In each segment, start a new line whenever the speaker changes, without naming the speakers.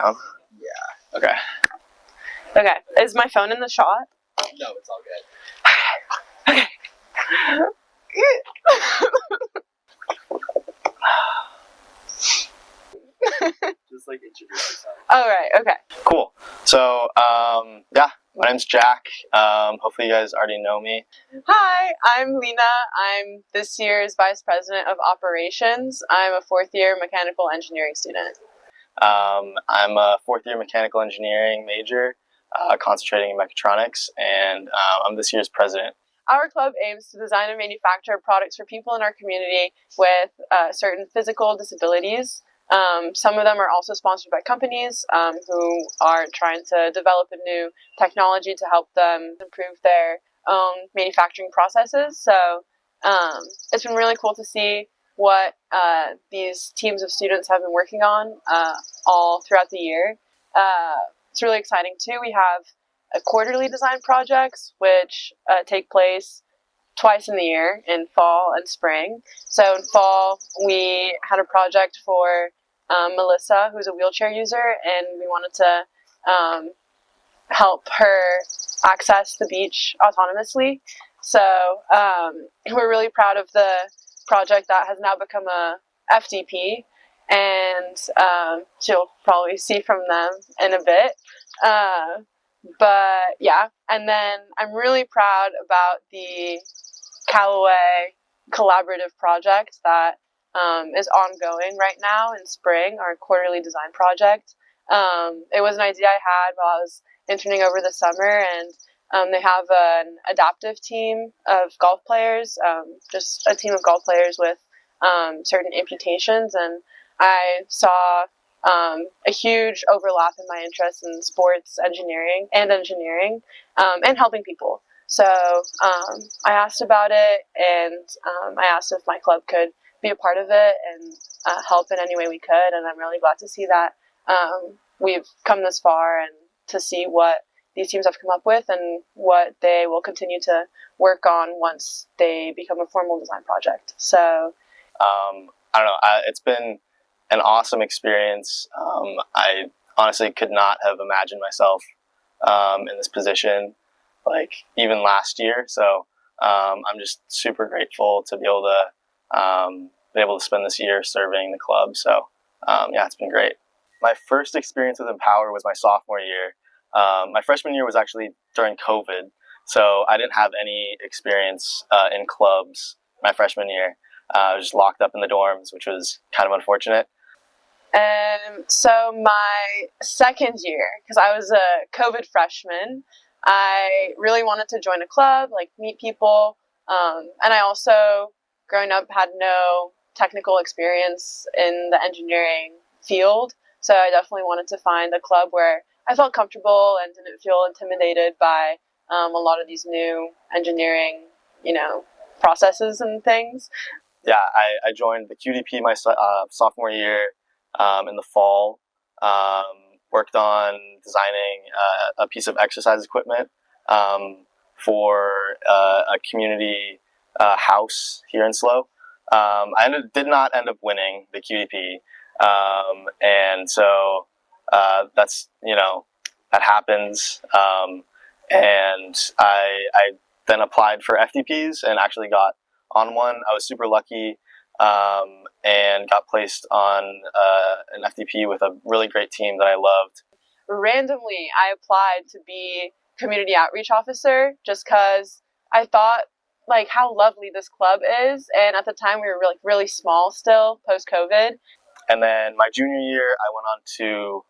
down?
Yeah.
Okay.
Okay. Is my phone in the shot?
No, it's all good.
Okay.
Just like introduce yourself.
All right. Okay.
Cool. So, yeah, my name's Jack. Hopefully you guys already know me.
Hi, I'm Lena. I'm this year's Vice President of Operations. I'm a fourth-year mechanical engineering student.
I'm a fourth-year mechanical engineering major, concentrating in mechatronics, and I'm this year's president.
Our club aims to design and manufacture products for people in our community with certain physical disabilities. Some of them are also sponsored by companies who are trying to develop a new technology to help them improve their own manufacturing processes. So it's been really cool to see what these teams of students have been working on all throughout the year. It's really exciting too. We have quarterly design projects, which take place twice in the year, in fall and spring. So in fall, we had a project for Melissa, who's a wheelchair user, and we wanted to help her access the beach autonomously. So we're really proud of the project that has now become a FDP, and you'll probably see from them in a bit. But yeah, and then I'm really proud about the Callaway collaborative project that is ongoing right now in spring, our quarterly design project. It was an idea I had while I was interning over the summer, and they have an adaptive team of golf players, just a team of golf players with certain amputations, and I saw a huge overlap in my interest in sports engineering and helping people. So I asked about it, and I asked if my club could be a part of it and help in any way we could, and I'm really glad to see that we've come this far and to see what these teams have come up with and what they will continue to work on once they become a formal design project. So
I don't know, it's been an awesome experience. I honestly could not have imagined myself in this position, like even last year. So I'm just super grateful to be able to spend this year serving the club. So yeah, it's been great. My first experience with Empower was my sophomore year. My freshman year was actually during COVID, so I didn't have any experience in clubs my freshman year. I was just locked up in the dorms, which was kind of unfortunate.
So my second year, because I was a COVID freshman, I really wanted to join a club, like meet people, and I also, growing up, had no technical experience in the engineering field, so I definitely wanted to find a club where I felt comfortable and didn't feel intimidated by a lot of these new engineering, processes and things.
Yeah, I joined the QDP my sophomore year in the fall. Worked on designing a piece of exercise equipment for a community house here in SLO. I did not end up winning the QDP, and so that's that happens. And I then applied for FDPs and actually got on one. I was super lucky and got placed on an FDP with a really great team that I loved.
Randomly, I applied to be community outreach officer just because I thought like how lovely this club is, and at the time we were really small still post-COVID.
And then my junior year, I went on to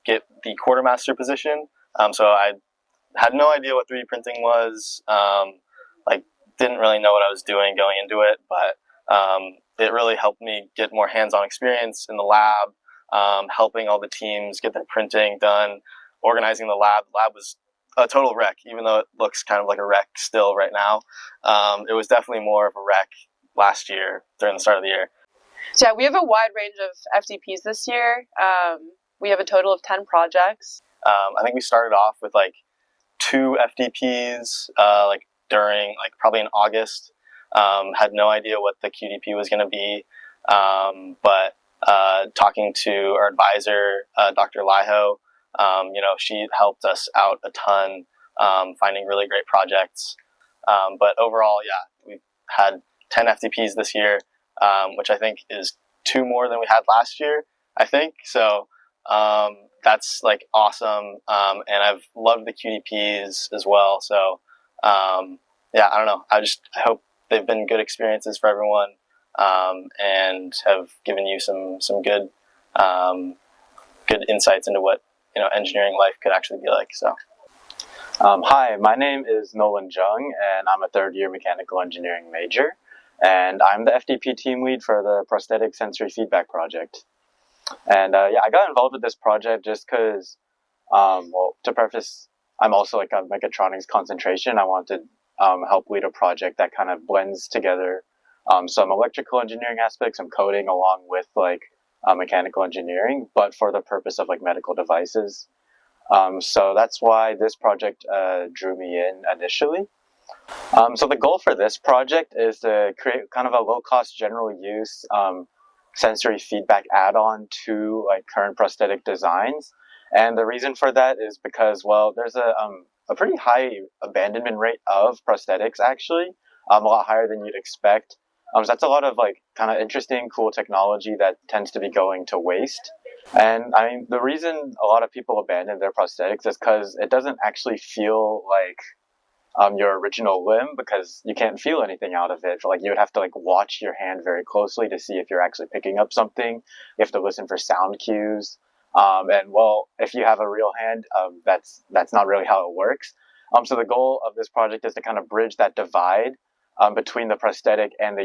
get the quartermaster position. So I had no idea what 3D printing was. Didn't really know what I was doing going into it, but it really helped me get more hands-on experience in the lab, helping all the teams get their printing done, organizing the lab. The lab was a total wreck, even though it looks kind of like a wreck still right now. It was definitely more of a wreck last year during the start of the year.
So yeah, we have a wide range of FDPs this year. We have a total of 10 projects.
I think we started off with 2 FDPs, during probably in August. Had no idea what the QDP was going to be, but talking to our advisor, Dr. Liho. She helped us out a ton, finding really great projects. But overall, yeah, we've had 10 FTPs this year, which I think is 2 more than we had last year, I think. So that's like awesome. And I've loved the QDPs as well. So yeah, I don't know. I hope they've been good experiences for everyone, and have given you some good good insights into what engineering life could actually be like. So.
Hi, my name is Nolan Jung, and I'm a third-year mechanical engineering major, and I'm the FDP team lead for the prosthetic sensory feedback project. And yeah, I got involved with this project just because, well, to preface, I'm also like a mechatronics concentration. I wanted to help lead a project that kind of blends together some electrical engineering aspects, some coding, along with like mechanical engineering, but for the purpose of like medical devices. So that's why this project drew me in initially. So the goal for this project is to create kind of a low-cost general use sensory feedback add-on to like current prosthetic designs. And the reason for that is because, well, there's a pretty high abandonment rate of prosthetics, actually, a lot higher than you'd expect. So that's a lot of like kind of interesting, cool technology that tends to be going to waste. And I mean, the reason a lot of people abandon their prosthetics is because it doesn't actually feel like your original limb, because you can't feel anything out of it. Like you would have to like watch your hand very closely to see if you're actually picking up something. You have to listen for sound cues. And well, if you have a real hand, that's not really how it works. So the goal of this project is to kind of bridge that divide between the prosthetic and the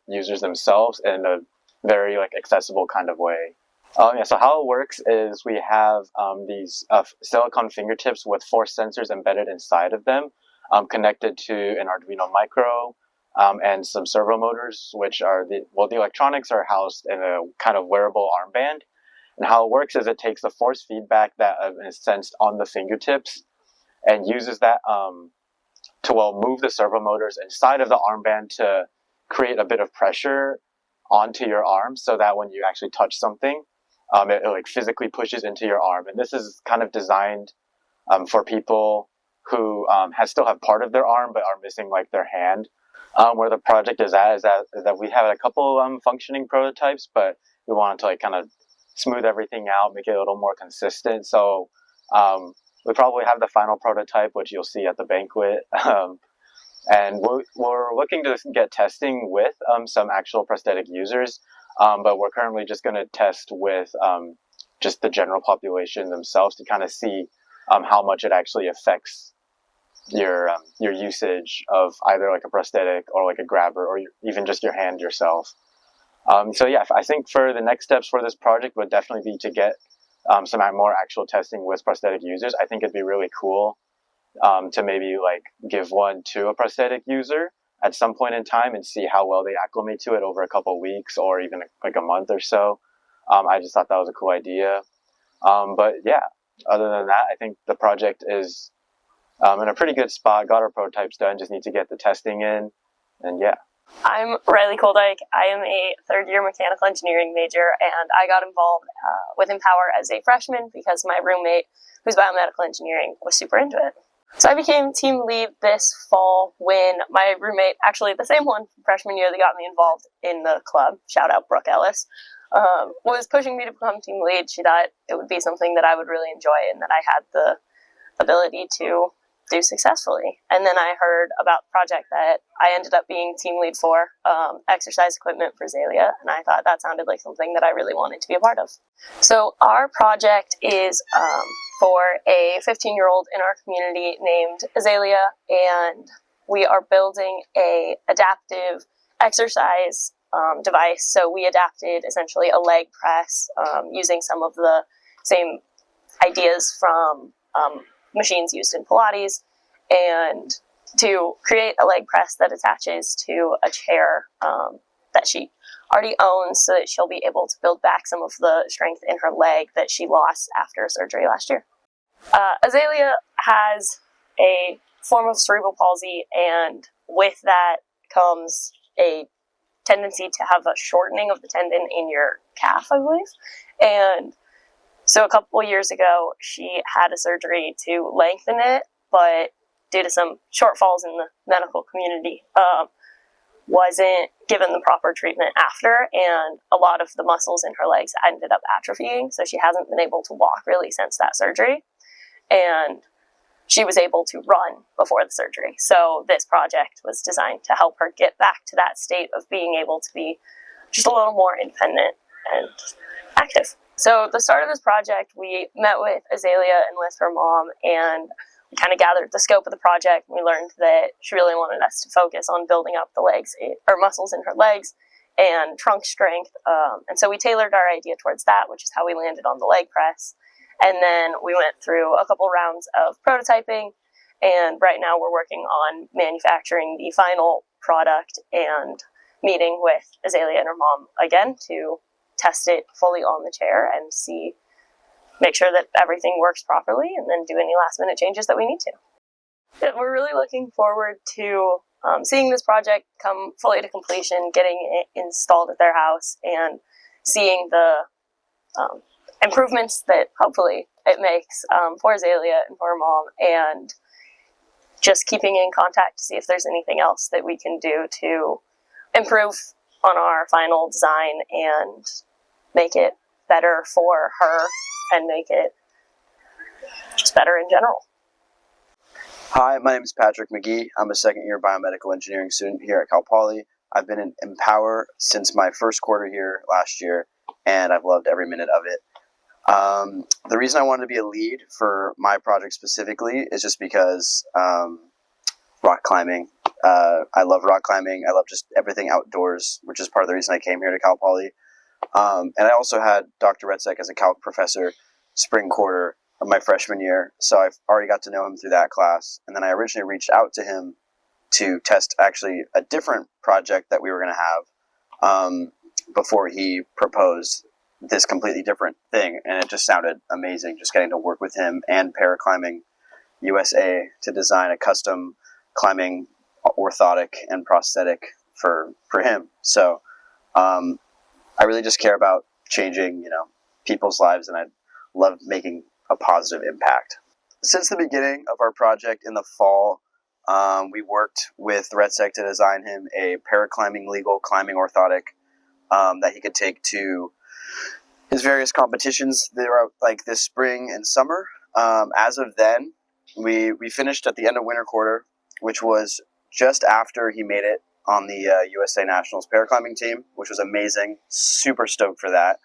users themselves in a very like accessible kind of way. Yeah, so how it works is we have these silicone fingertips with 4 sensors embedded inside of them, connected to an Arduino Micro, and some servo motors, which are the electronics are housed in a kind of wearable armband. And how it works is it takes the force feedback that is sensed on the fingertips and uses that to move the servo motors inside of the armband to create a bit of pressure onto your arm, so that when you actually touch something, it like physically pushes into your arm. And this is kind of designed for people who still have part of their arm but are missing like their hand. Where the project is that we have a couple functioning prototypes, but we wanted to like kind of smooth everything out, make it a little more consistent. So we probably have the final prototype, which you'll see at the banquet. And we're looking to get testing with some actual prosthetic users, but we're currently just going to test with just the general population themselves to kind of see how much it actually affects your usage of either like a prosthetic or like a grabber or even just your hand yourself. So yeah, I think for the next steps for this project would definitely be to get some more actual testing with prosthetic users. I think it'd be really cool to maybe like give one to a prosthetic user at some point in time and see how well they acclimate to it over a couple of weeks or even like a month or so. I just thought that was a cool idea. But yeah, other than that, I think the project is in a pretty good spot. Got our prototypes done, just need to get the testing in, and yeah.
I'm Riley Koldyke. I am a third-year mechanical engineering major, and I got involved with Empower as a freshman because my roommate, who's biomedical engineering, was super into it. So I became team lead this fall when my roommate, actually the same one from freshman year that got me involved in the club, shout out Brooke Ellis, was pushing me to become team lead. She thought it would be something that I would really enjoy and that I had the ability to do successfully. And then I heard about the project that I ended up being team lead for, exercise equipment for Azalea, and I thought that sounded like something that I really wanted to be a part of. So our project is for a 15-year-old in our community named Azalea, and we are building a adaptive exercise device. So we adapted essentially a leg press using some of the same ideas from machines used in Pilates, and to create a leg press that attaches to a chair that she already owns, so that she'll be able to build back some of the strength in her leg that she lost after surgery last year. Azalea has a form of cerebral palsy, and with that comes a tendency to have a shortening of the tendon in your calf, I believe. And so a couple years ago, she had a surgery to lengthen it, but due to some shortfalls in the medical community, wasn't given the proper treatment after, and a lot of the muscles in her legs ended up atrophying, so she hasn't been able to walk really since that surgery. And she was able to run before the surgery. So this project was designed to help her get back to that state of being able to be just a little more independent and active. So the start of this project, we met with Azalea and with her mom, and we kind of gathered the scope of the project. We learned that she really wanted us to focus on building up the legs, or muscles in her legs, and trunk strength. And so we tailored our idea towards that, which is how we landed on the leg press. And then we went through a couple rounds of prototyping, and right now we're working on manufacturing the final product and meeting with Azalea and her mom again to test it fully on the chair and make sure that everything works properly, and then do any last minute changes that we need to. We're really looking forward to seeing this project come fully to completion, getting it installed at their house, and seeing the improvements that hopefully it makes for Azalea and for her mom, and just keeping in contact to see if there's anything else that we can do to improve on our final design and make it better for her and make it just better in general.
Hi, my name is Patrick McGee. I'm a second-year biomedical engineering student here at Cal Poly. I've been in Empower since my first quarter here last year, and I've loved every minute of it. The reason I wanted to be a lead for my project specifically is just because rock climbing. I love rock climbing. I love just everything outdoors, which is part of the reason I came here to Cal Poly. And I also had Dr. Retzek as a calc professor spring quarter of my freshman year, so I've already got to know him through that class. And then I originally reached out to him to test actually a different project that we were going to have before he proposed this completely different thing, and it just sounded amazing, just getting to work with him and Paraclimbing USA to design a custom climbing orthotic and prosthetic for him. So I really just care about changing, people's lives, and I love making a positive impact. Since the beginning of our project in the fall, we worked with Retzek to design him a paraclimbing legal climbing orthotic that he could take to his various competitions. They were like this spring and summer. As of then, we finished at the end of winter quarter, which was just after he made it on the USA Nationals paraclimbing team, which was amazing. Super stoked for that.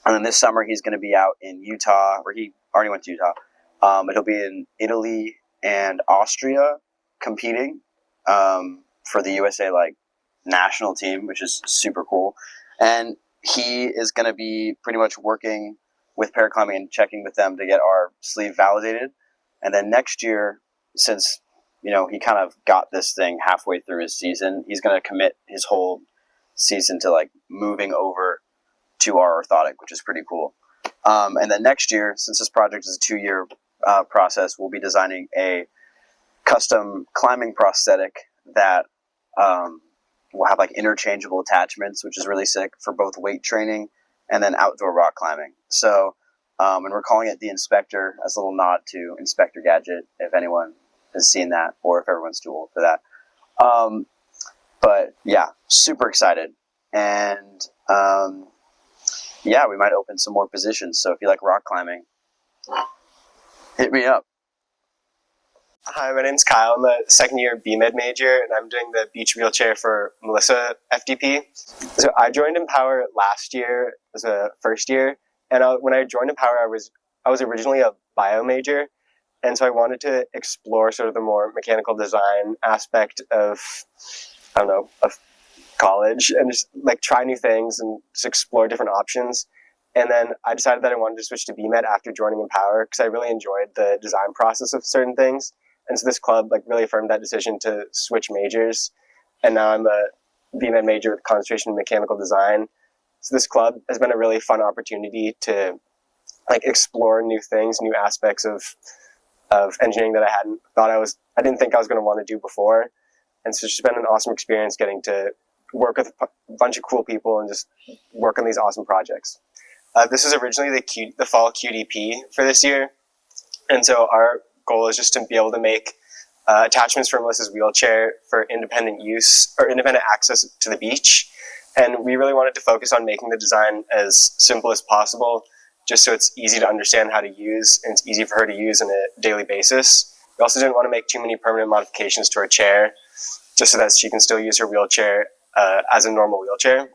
And then this summer he's going to be out in Utah, or he already went to Utah, but he'll be in Italy and Austria competing for the USA national team, which is super cool. And he is going to be pretty much working with Paraclimbing and checking with them to get our sleeve validated. And then next year, since he kind of got this thing halfway through his season, he's going to commit his whole season to moving over to our orthotic, which is pretty cool. And then next year, since this project is a 2-year process, we'll be designing a custom climbing prosthetic that will have interchangeable attachments, which is really sick for both weight training and then outdoor rock climbing. So, and we're calling it the Inspector as a little nod to Inspector Gadget, if anyone has seen that, or if everyone's too old for that. But yeah, super excited. And we might open some more positions. So if you like rock climbing, hit me up.
Hi, my name's Kyle. I'm a second-year BMed major, and I'm doing the beach wheelchair for Melissa FDP. So I joined Empower last year as a first year, and when I joined Empower, I was originally a bio major, and so I wanted to explore sort of the more mechanical design aspect of college, and just try new things and just explore different options. And then I decided that I wanted to switch to BMed after joining Empower because I really enjoyed the design process of certain things. And so this club really affirmed that decision to switch majors. And now I'm a BMed major with concentration in mechanical design. So this club has been a really fun opportunity to explore new things, new aspects of engineering that I didn't think I was going to want to do before. And so it's just been an awesome experience getting to work with a bunch of cool people and just work on these awesome projects. This was originally the fall QDP for this year. And so our goal is just to be able to make attachments for Melissa's wheelchair for independent use or independent access to the beach. And we really wanted to focus on making the design as simple as possible, just so it's easy to understand how to use and it's easy for her to use on a daily basis. We also didn't want to make too many permanent modifications to her chair, just so that she can still use her wheelchair as a normal wheelchair.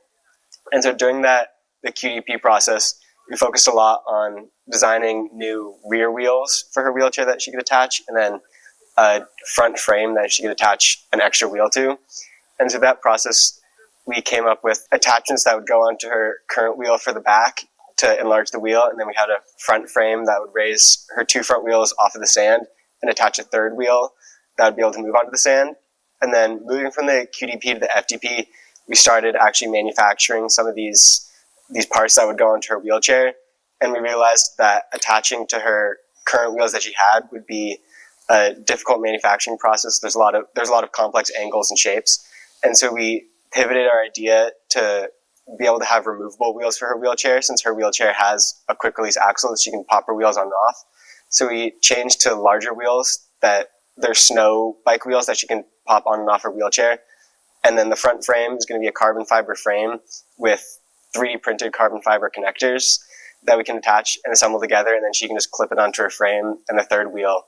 And so during the QDP process, we focused a lot on designing new rear wheels for her wheelchair that she could attach, and then a front frame that she could attach an extra wheel to. And so that process, we came up with attachments that would go onto her current wheel for the back to enlarge the wheel, and then we had a front frame that would raise her 2 front wheels off of the sand and attach a third wheel that would be able to move onto the sand. And then moving from the QDP to the FDP, we started actually manufacturing some of these parts that would go onto her wheelchair, and we realized that attaching to her current wheels that she had would be a difficult manufacturing process. There's a lot of complex angles and shapes, and so we pivoted our idea to be able to have removable wheels for her wheelchair, since her wheelchair has a quick release axle that she can pop her wheels on and off. So we changed to larger wheels that they're snow bike wheels that she can pop on and off her wheelchair. And then the front frame is going to be a carbon fiber frame with 3D printed carbon fiber connectors that we can attach and assemble together, and then she can just clip it onto her frame, and the third wheel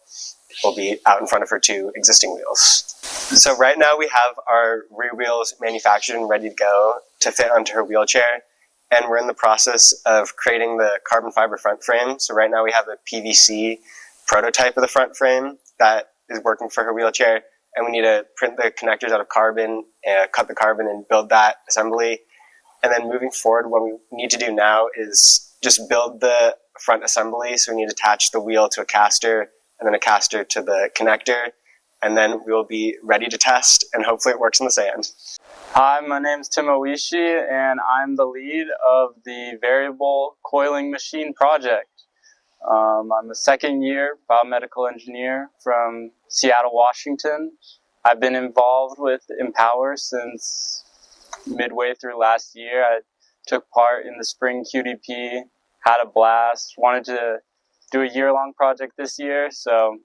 will be out in front of her 2 existing wheels. So right now we have our rear wheels manufactured and ready to go to fit onto her wheelchair, and we're in the process of creating the carbon fiber front frame. So right now we have a PVC prototype of the front frame that is working for her wheelchair, and we need to print the connectors out of carbon, cut the carbon, and build that assembly. And then moving forward, what we need to do now is just build the front assembly. So we need to attach the wheel to a caster, and then a caster to the connector, and then we will be ready to test, and hopefully it works in the sand.
Hi, my name's Tim Oishi, and I'm the lead of the variable coiling machine project. I'm a second-year biomedical engineer from Seattle, Washington. I've been involved with Empower since midway through last year. I took part in the spring QDP, had a blast, wanted to do a year-long project this year, so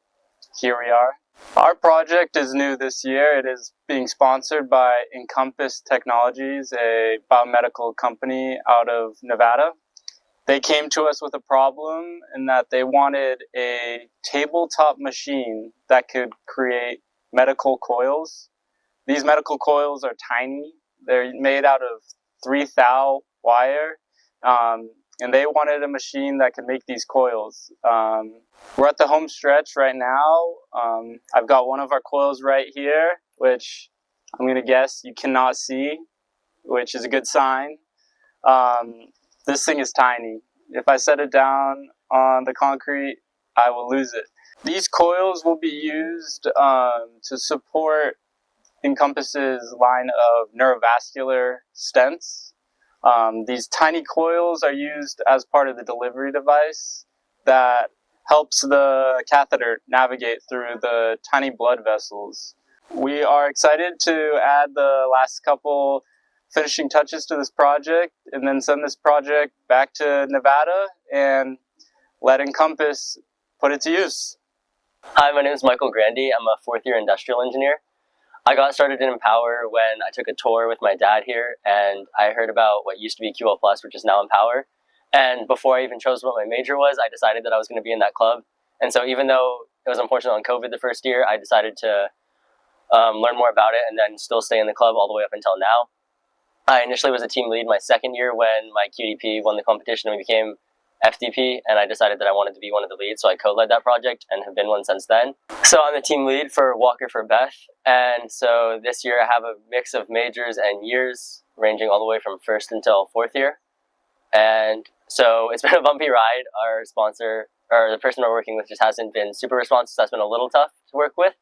here we are. Our project is new this year. It is being sponsored by Encompass Technologies, a biomedical company out of Nevada. They came to us with a problem in that they wanted a tabletop machine that could create medical coils. These medical coils are tiny. They're made out of 3 thou wire, and they wanted a machine that could make these coils. We're at the home stretch right now. I've got one of our coils right here, which I'm going to guess you cannot see, which is a good sign. This thing is tiny. If I set it down on the concrete, I will lose it. These coils will be used to support Encompass's line of neurovascular stents. These tiny coils are used as part of the delivery device that helps the catheter navigate through the tiny blood vessels. We are excited to add the last couple finishing touches to this project and then send this project back to Nevada and let Encompass put it to use.
Hi, my name is Michael Grandy. I'm a 4th-year industrial engineer. I got started in Empower when I took a tour with my dad here, and I heard about what used to be QL+, which is now Empower. And before I even chose what my major was, I decided that I was going to be in that club. And so even though it was unfortunate on COVID the first year, I decided to learn more about it and then still stay in the club all the way up until now. I initially was a team lead my second year when my QDP won the competition and we became FDP, and I decided that I wanted to be one of the leads, so I co-led that project and have been one since then. So I'm the team lead for Walker for Beth, and so this year I have a mix of majors and years, ranging all the way from 1st until 4th year. And so it's been a bumpy ride. Our sponsor, or the person we're working with, just hasn't been super responsive, so that's been a little tough to work with.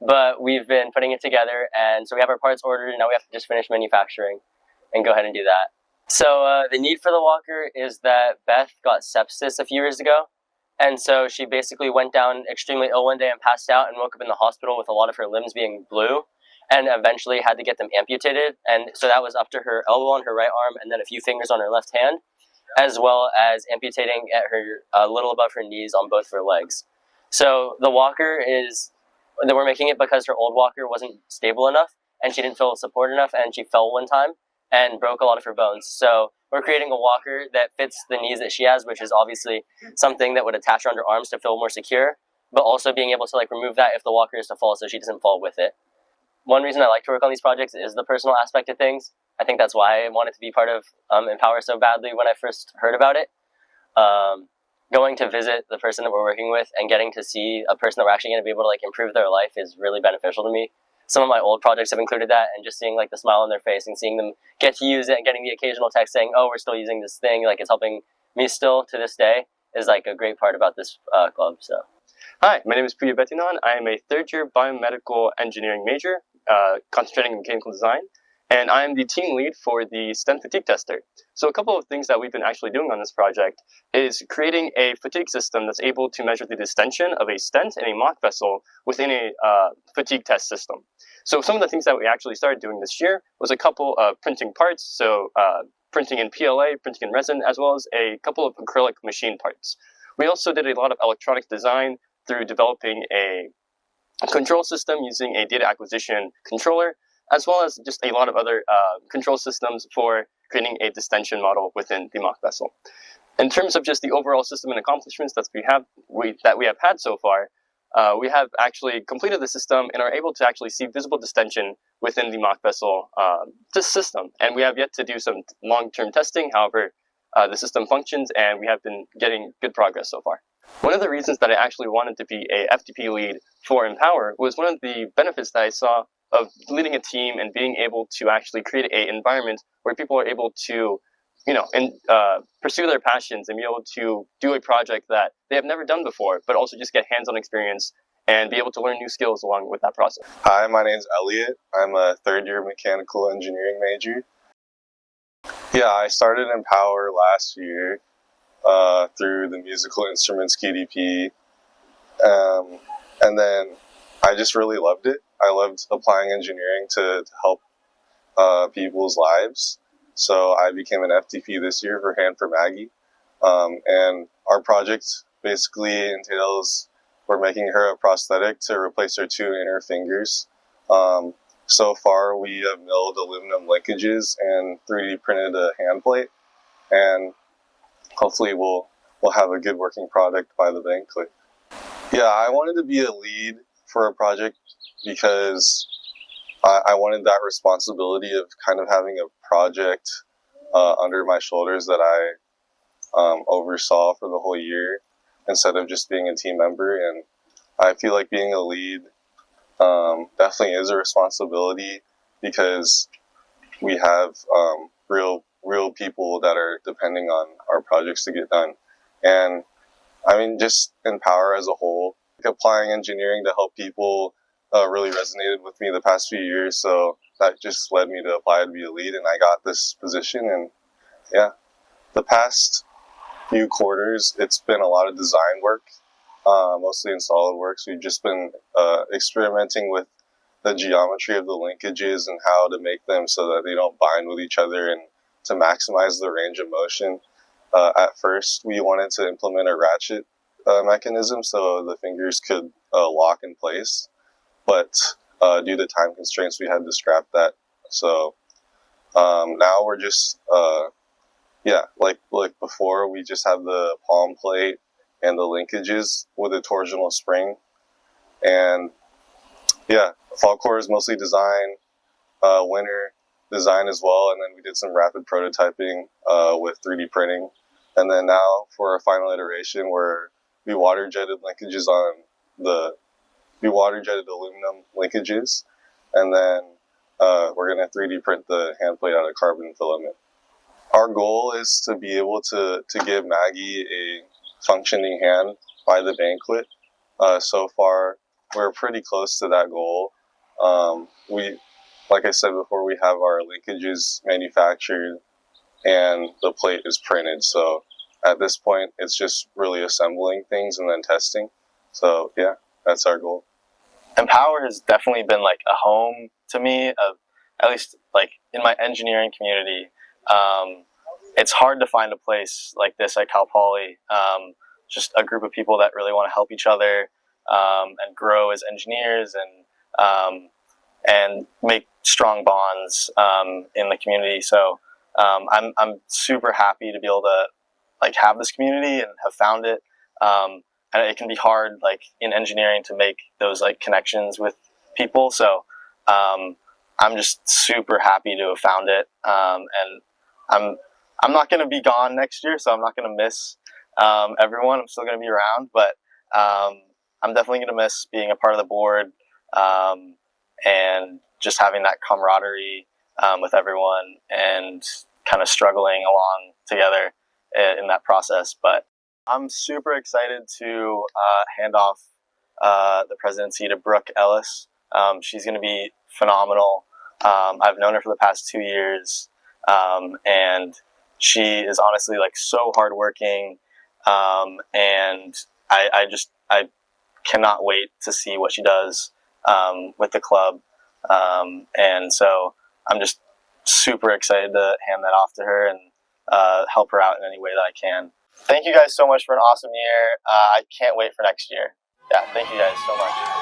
But we've been putting it together, and so we have our parts ordered, and now we have to just finish manufacturing and go ahead and do that. So the need for the walker is that Beth got sepsis a few years ago, and so she basically went down extremely ill one day and passed out and woke up in the hospital with a lot of her limbs being blue. and eventually had to get them amputated. And so that was up to her elbow on her right arm and then a few fingers on her left hand, as well as amputating at her a little above her knees on both of her legs. So the walker we're making it because her old walker wasn't stable enough and she didn't feel support enough, and she fell one time and broke a lot of her bones. So we're creating a walker that fits the needs that she has, which is obviously something that would attach around her arms to feel more secure, but also being able to like remove that if the walker is to fall so she doesn't fall with it. One reason I like to work on these projects is the personal aspect of things. I think that's why I wanted to be part of Empower so badly when I first heard about it. Going to visit the person that we're working with and getting to see a person that we're actually going to be able to like improve their life is really beneficial to me. Some of my old projects have included that, and just seeing like the smile on their face and seeing them get to use it and getting the occasional text saying, "Oh, we're still using this thing," like it's helping me still to this day, is like a great part about this club. So,
hi, my name is Priya Betinon. I am a third-year biomedical engineering major, concentrating in mechanical design, and I am the team lead for the stent fatigue tester. So a couple of things that we've been actually doing on this project is creating a fatigue system that's able to measure the distension of a stent and a mock vessel within a fatigue test system. So some of the things that we actually started doing this year was a couple of printing parts, so printing in PLA, printing in resin, as well as a couple of acrylic machine parts. We also did a lot of electronic design through developing a control system using a data acquisition controller, as well as just a lot of other control systems for creating a distension model within the mock vessel. In terms of just the overall system and accomplishments that we have had so far, we have actually completed the system and are able to actually see visible distension within the mock vessel system. And we have yet to do some long-term testing. However, the system functions, and we have been getting good progress so far. One of the reasons that I actually wanted to be a FTP lead for Empower was one of the benefits that I saw of leading a team and being able to actually create an environment where people are able to, pursue their passions and be able to do a project that they have never done before, but also just get hands-on experience and be able to learn new skills along with that process.
Hi, my name's Elliot. I'm a third-year mechanical engineering major. Yeah, I started Empower last year through the musical instruments KDP, and then I just really loved it. I loved applying engineering to help people's lives. So I became an FTP this year for Hand for Maggie. And our project basically entails we're making her a prosthetic to replace her 2 inner fingers. So far, we have milled aluminum linkages and 3D printed a hand plate. And hopefully we'll have a good working product by the Banquet. Yeah, I wanted to be a lead for a project because I wanted that responsibility of kind of having a project under my shoulders that I oversaw for the whole year instead of just being a team member. And I feel like being a lead definitely is a responsibility because we have real people that are depending on our projects to get done. And I mean, just Empower as a whole, applying engineering to help people really resonated with me the past few years. So that just led me to apply to be a lead, and I got this position. And yeah, the past few quarters, it's been a lot of design work, mostly in SolidWorks. We've just been experimenting with the geometry of the linkages and how to make them so that they don't bind with each other and to maximize the range of motion. At first, we wanted to implement a ratchet mechanism so the fingers could lock in place, but due to time constraints, we had to scrap that. So now we're just, like before, we just have the palm plate and the linkages with a torsional spring. And yeah, fall core is mostly design, winter design as well, and then we did some rapid prototyping with 3D printing. And then now for our final iteration, where we water jetted linkages we water jetted aluminum linkages, and then we're going to 3D print the hand plate out of carbon filament. Our goal is to be able to give Maggie a functioning hand by the Banquet. So far, we're pretty close to that goal. Like I said before, we have our linkages manufactured and the plate is printed. So at this point, it's just really assembling things and then testing. So yeah, that's our goal.
Empower has definitely been like a home to me, at least like in my engineering community. It's hard to find a place like this at Cal Poly. Just a group of people that really want to help each other and grow as engineers and make strong bonds in the community. So I'm super happy to be able to like have this community and have found it. And it can be hard, like in engineering, to make those like connections with people. So I'm just super happy to have found it. And I'm not going to be gone next year, so I'm not going to miss everyone. I'm still going to be around, but I'm definitely going to miss being a part of the board and just having that camaraderie with everyone and kind of struggling along together in that process. But I'm super excited to hand off the presidency to Brooke Ellis. She's going to be phenomenal. I've known her for the past 2 years, and she is honestly like so hardworking, and I cannot wait to see what she does with the club, and so I'm just super excited to hand that off to her and help her out in any way that I can. Thank you guys so much for an awesome year. I can't wait for next year. Yeah, thank you guys so much.